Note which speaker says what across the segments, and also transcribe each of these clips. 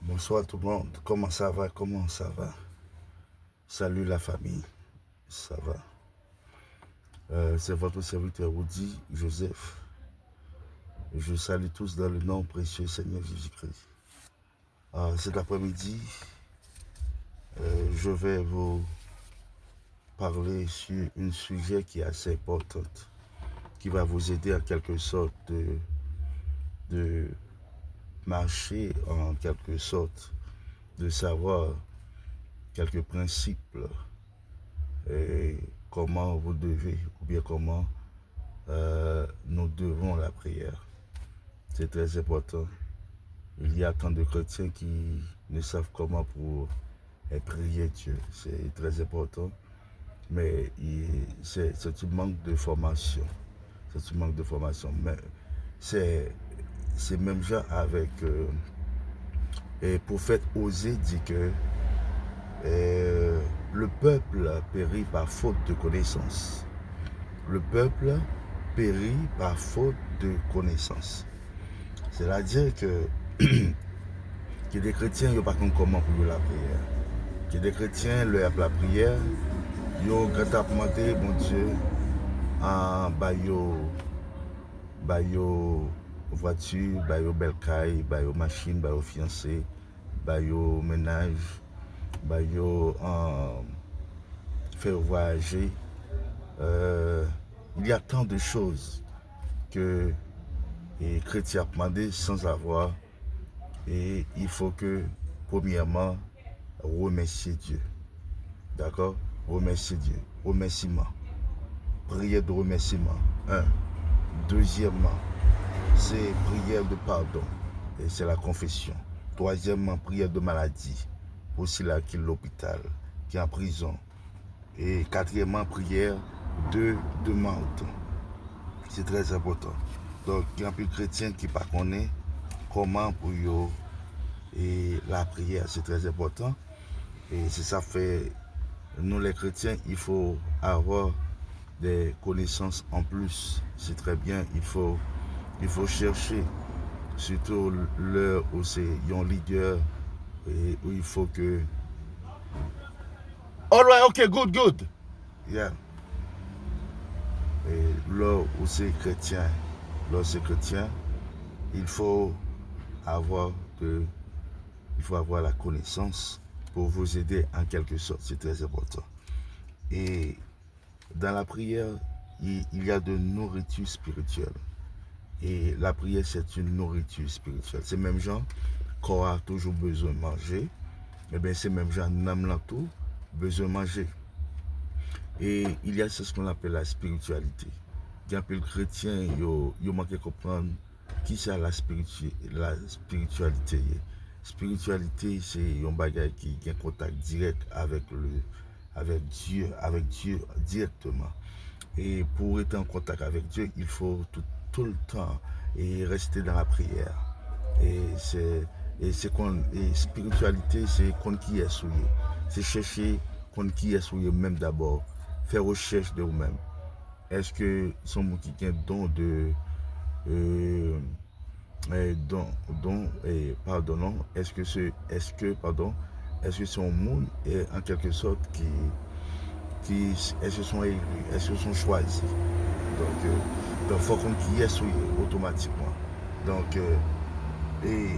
Speaker 1: Bonsoir tout le monde. Comment ça va? Comment ça va? Salut la famille. Ça va? C'est votre serviteur Woody Joseph. Je salue tous dans le nom précieux Seigneur Jésus-Christ. Cet après-midi, je vais vous parler sur un sujet qui est assez important, qui va vous aider en quelque sorte de marcher, en quelque sorte de savoir quelques principes et comment vous devez, ou bien comment nous devons la prière. C'est très important. Il y a tant de chrétiens qui ne savent comment pour prier Dieu. C'est très important. Mais c'est un manque de formation. C'est un manque de formation. Mais c'est même genre avec et prophète Osée dit que le peuple périt par faute de connaissance. Le peuple périt par faute de connaissance. C'est-à-dire que que des chrétiens n'ont pas comment pour la prière. Que des chrétiens leur la prière, ils ont demandé mon Dieu en bayo voiture, bayo belle caille, bayo machine, bayo fiancé, bayo ménage, bayo faire voyager. Il y a tant de choses que les chrétiens ont demandé sans avoir. Et il faut que, premièrement, remercier Dieu. D'accord? Remercier Dieu. Remerciement. Prière de remerciement. Un. Deuxièmement, c'est prière de pardon. Et c'est la confession. Troisièmement, prière de maladie. Pour ceux qui est à l'hôpital, qui est en prison. Et quatrièmement, prière de demande. C'est très important. Donc, il y a un peu de chrétiens qui ne connaissent pas comment pour eux. Et la prière, c'est très important. Et c'est ça fait, nous les chrétiens, il faut avoir des connaissances en plus. C'est très bien, il faut chercher, surtout l'heure où c'est un leader, et où il faut que... All right, okay, good. Yeah. Et là où c'est chrétien, il faut avoir la connaissance pour vous aider en quelque sorte. C'est très important. Et dans la prière, il y a de nourriture spirituelle. Et la prière, c'est une nourriture spirituelle. C'est même gens qu'on a toujours besoin de manger. Et bien, c'est même gens n'aiment tout besoin de manger. Et il y a ce qu'on appelle la spiritualité. Il y a peu de chrétiens, ils manquent de comprendre qui c'est la spiritualité. Spiritualité, c'est un bagage qui a un contact direct avec Dieu directement. Et pour être en contact avec Dieu, il faut tout le temps et rester dans la prière. Et spiritualité, c'est qu'on qui est souillé. C'est chercher qu'on qui est souillé même d'abord. Faire recherche de vous-même. Est-ce que son monde qui a un don de est-ce que c'est un monde en quelque sorte est-ce que sont élus, est-ce que sont choisis. Donc il faut qu'on qui est souillé automatiquement. Donc et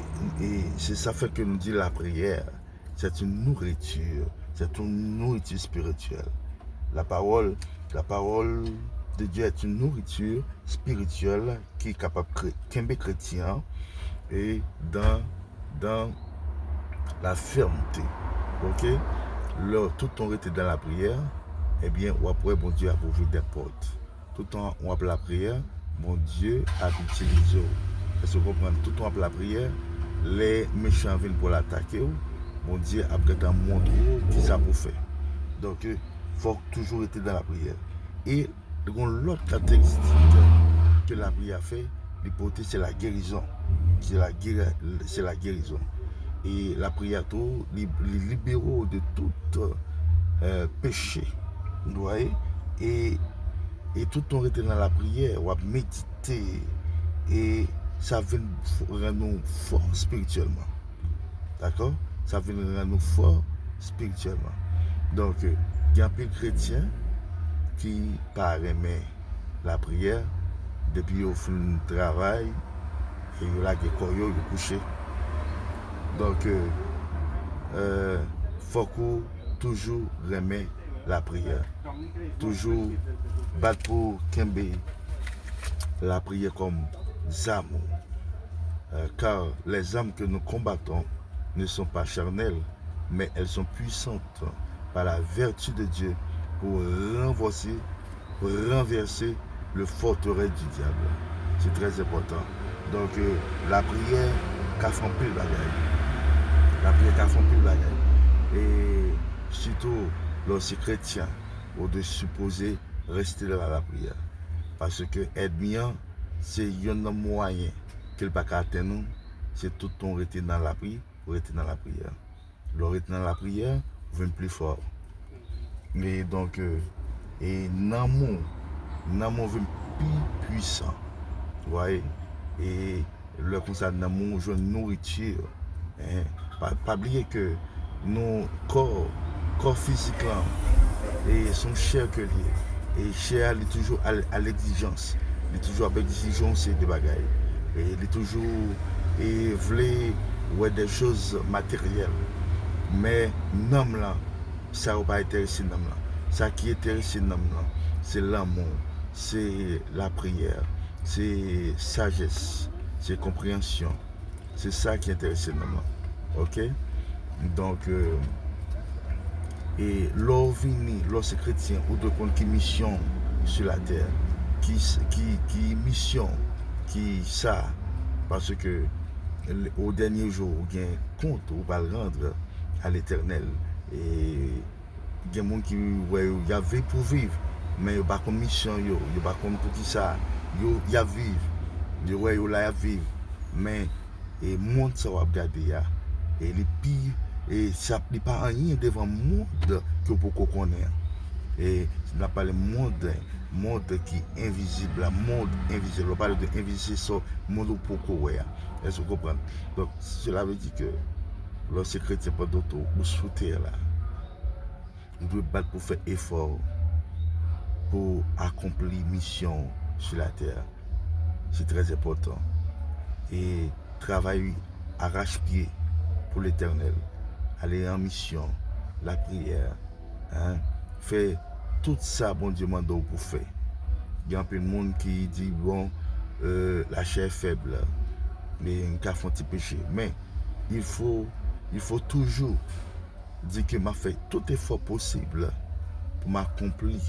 Speaker 1: c'est ça fait que nous dit la prière, c'est une nourriture spirituelle. La parole de Dieu est une nourriture spirituelle qui est capable de créer chrétien et dans la fermeté. Ok? Là, tout le temps était dans la prière, eh bien, on après, bon Dieu a ouvert des portes. Tout le temps, on appelle la prière, mon Dieu a utilisé. Est-ce que vous comprenez? Tout le temps, on appelle la prière, les méchants viennent pour l'attaquer. Mon Dieu a prêté un monde qui ça pour faire. Donc, il faut toujours être dans la prière. Et l'autre caractéristique que la prière fait, l'hypothèse, c'est la guérison. C'est la guérison. Et la prière, tout, les libéraux de tout péché. Vous voyez? Et tout le temps était dans la prière, on va méditer. Et ça va nous rendre fort spirituellement. D'accord? Ça vient rendre nous forts spirituellement. Donc, il y a un peu de chrétiens qui pas aimer la prière depuis au fin de travail et il a des corps couché. Donc, faut qu'on toujours aimer la prière. Toujours battre pour Kembe la prière comme âmes. Car les âmes que nous combattons ne sont pas charnelles, mais elles sont puissantes par la vertu de Dieu pour renverser le forteresse du diable. C'est très important. Donc, la prière qu'a fait plus de bagaille. La prière qu'a fait plus de bagaille. Et surtout, lorsque chrétien, on doit supposer rester dans la prière. Parce que l'ennemi, c'est un moyen qu'il n'a pas atteindre nous, c'est tout ton rester dans la prière, pour rester dans la prière. Le rester dans la prière, vous venez plus fort. Et donc, et l'amour veut plus puissant. Vous voyez? Et le concert l'amour, je nourriture. Hein? Pas oublier que nos corps physique là, et son cher que lié. Et cher, il est toujours à l'exigence. Il est toujours avec exigence de bagaille. Et il est toujours et voulait ouais, des choses matérielles. Mais l'homme là, ça va pas intéresser l'homme là. Ça qui intéresse l'homme là, c'est l'amour, c'est la prière, c'est sagesse, c'est compréhension. C'est ça qui intéresse l'homme là. Ok? Donc, et lorsque chrétien ou de compte qui mission sur la terre, qui mission, qui ça, parce que au dernier jour, il y a un compte, on va le rendre à l'éternel. Et il y a des gens qui y avait pour vivre, mais il n'y a pas comme mission, il n'y a pas comme pour qui ça, il y a vivre, il y a vivre, mais le monde ça va regarder, et les pires, et ça n'est pas rien devant le monde que vous connaissez. Et on n'a pas le monde qui est invisible, le monde invisible. On parle de invisible, c'est le monde pour courir. Est-ce que vous comprenez? Donc, cela veut dire que lorsque les chrétiens pas d'auto ou sous terre là, ils doivent battre pour faire effort pour accomplir mission sur la terre. C'est très important. Et travailler arrache-pied pour l'éternel. Aller en mission, la prière, hein, faire tout ça, bon Dieu, demande pour faire. Il y a un peu de monde qui dit, bon, la chair est faible, mais on a fait un petit péché. Mais il faut toujours dire que m'a fait tout effort possible pour m'accomplir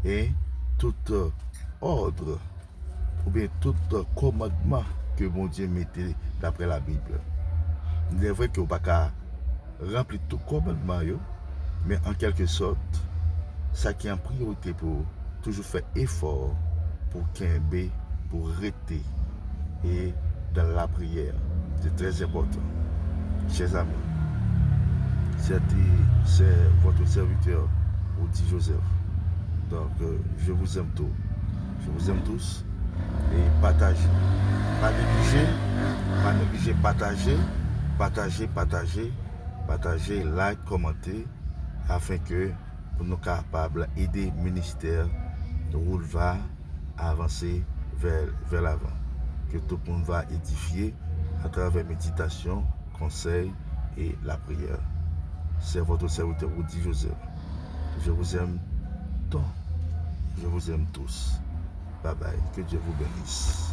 Speaker 1: et tout ordre ou bien tout commandement que mon Dieu mettait d'après la Bible. Il est vrai que vous ne pouvez pas remplir tout commandement, mais en quelque sorte, ça qui est en priorité pour toujours faire effort pour qu'un pour rester et dans la prière. C'est très important. Chers amis, c'est votre serviteur, Audi Joseph. Donc, je vous aime tous. Je vous aime tous. Et partagez. Pas négliger, partager, like, commenter, afin que nous soyons capables d'aider le ministère où il va avancer vers l'avant. Que tout le monde va édifier à travers méditation, conseil et la prière. C'est votre serviteur Audi Joseph. Je vous aime tant. Je vous aime tous. Bye bye. Que Dieu vous bénisse.